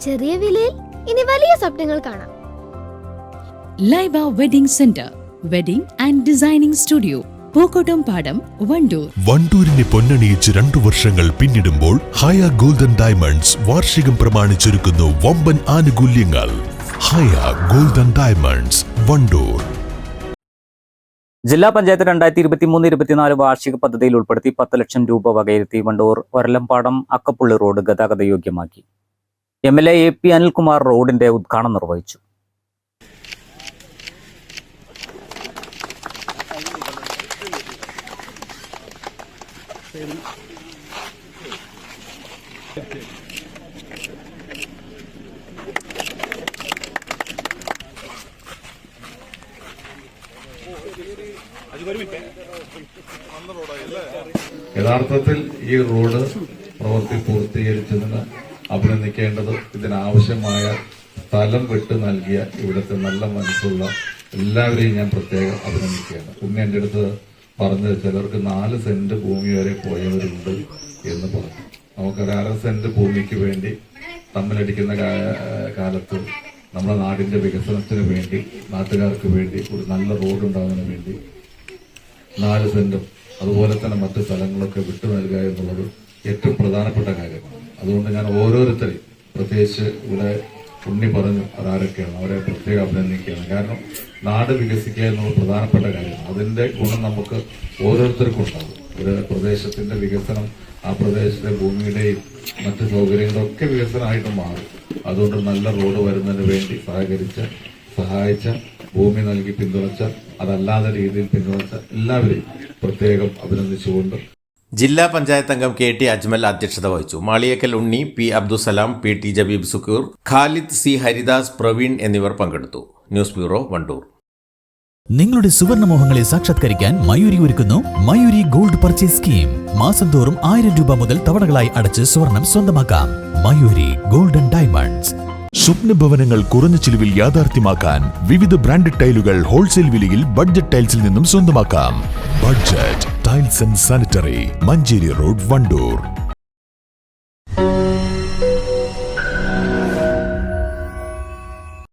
ചെറിയ വിലയിൽ ഇനി വലിയ സ്വപ്നങ്ങൾ കാണാം. Laiba wedding centre, wedding and designing studio, Pookkottumpadam, Wandoor. വണ്ടൂരിനെ പൊന്നണിയിച്ച് 2 വർഷങ്ങൾ പിന്നിടുമ്പോൾ ഹയ ഗോൾഡൻ ഡയമണ്ട്സ് വാർഷികം പ്രമാണിച്ചൊരുക്കുന്നു വമ്പൻ ആനുകൂല്യങ്ങൾ. ഹയ ഗോൾഡൻ ഡയമണ്ട്സ്, വണ്ടൂർ. ജില്ലാ പഞ്ചായത്ത് 2023-24 വാർഷിക പദ്ധതിയിൽ ഉൾപ്പെടുത്തി 10 ലക്ഷം രൂപ വകയിരുത്തി വണ്ടൂർ ഒരലമ്പാടം അക്കപ്പുള്ളി റോഡ് ഗതാഗത യോഗ്യമാക്കി. MLA AP അനിൽകുമാർ റോഡിന്റെ ഉദ്ഘാടനം നിർവഹിച്ചു. യഥാർത്ഥത്തിൽ ഈ റോഡ് പ്രവൃത്തി പൂർത്തീകരിച്ചതിന് അഭിനന്ദിക്കേണ്ടത് ഇതിനാവശ്യമായ സ്ഥലം വിട്ടു നൽകിയ ഇവിടുത്തെ നല്ല മനസ്സുള്ള എല്ലാവരെയും ഞാൻ പ്രത്യേകം അഭിനന്ദിക്കുകയാണ്. പിന്നെ എൻ്റെ അടുത്ത് പറഞ്ഞത് ചിലർക്ക് 4 സെന്റ് ഭൂമി വരെ പോയവരുണ്ട് എന്ന് പറഞ്ഞു. നമുക്കൊരു 1/2 സെന്റ് ഭൂമിക്ക് വേണ്ടി തമ്മിലടിക്കുന്ന കാലത്ത് നമ്മുടെ നാടിന്റെ വികസനത്തിന് വേണ്ടി, നാട്ടുകാർക്ക് വേണ്ടി, ഒരു നല്ല റോഡ് ഉണ്ടാകുന്നതിന് വേണ്ടി 4 സെന്റും അതുപോലെ തന്നെ മറ്റു സ്ഥലങ്ങളൊക്കെ വിട്ടു നൽകുക എന്നുള്ളത് ഏറ്റവും പ്രധാനപ്പെട്ട കാര്യമാണ്. അതുകൊണ്ട് ഞാൻ ഓരോരുത്തരെയും, പ്രത്യേകിച്ച് ഇവിടെ ഉണ്ണി പറഞ്ഞു അതാരൊക്കെയാണ്, അവരെ പ്രത്യേകം അഭിനന്ദിക്കുകയാണ്. കാരണം നാട് വികസിക്കുക എന്നുള്ള പ്രധാനപ്പെട്ട കാര്യമാണ്. അതിന്റെ ഗുണം നമുക്ക് ഓരോരുത്തർക്കും ഉണ്ടാകും. ഒരു പ്രദേശത്തിന്റെ വികസനം ആ പ്രദേശത്തെ ഭൂമിയുടെയും മറ്റു സൗകര്യങ്ങളും ഒക്കെ വികസനമായിട്ട് മാറും. അതുകൊണ്ട് നല്ല റോഡ് വരുന്നതിന് വേണ്ടി സഹായിച്ച, ഭൂമി നൽകി പിന്തുണച്ച, അതല്ലാത്ത രീതിയിൽ പിന്തുണച്ച എല്ലാവരെയും പ്രത്യേകം അഭിനന്ദിച്ചുകൊണ്ട് ജില്ലാ പഞ്ചായത്ത് അംഗം KT അജ്മൽ അധ്യക്ഷത വഹിച്ചു. മാളിയേക്കൽ ഉണ്ണി, P Abdussalam, PT Jabeeb Sukkur, Khalid C Haridas, Praveen എന്നിവർ പങ്കെടുത്തു. News bureau, Wandoor. നിങ്ങളുടെ സുവർണമോഹങ്ങളെ സാക്ഷാത്കരിക്കാൻ മയൂരി ഒരുക്കുന്നു മയൂരി ഗോൾഡ് പർച്ചേസ് സ്കീം. മാസം തോറും 1000 രൂപ മുതൽ തവണകളായി അടച്ച് സ്വർണം സ്വന്തമാക്കാം. Mayuri golden diamonds. സ്വപ്ന ഭവനങ്ങൾ കുറഞ്ഞ ചിലവിൽ യാഥാർത്ഥ്യമാക്കാൻ വിവിധ ബ്രാൻഡഡ് ടൈലുകൾ ഹോൾസെയിൽ വിലയിൽ ബഡ്ജറ്റ് ടൈൽസിൽ നിന്നും സ്വന്തമാക്കാം. Budget tiles and sanitary, Manjeri road, Wandoor.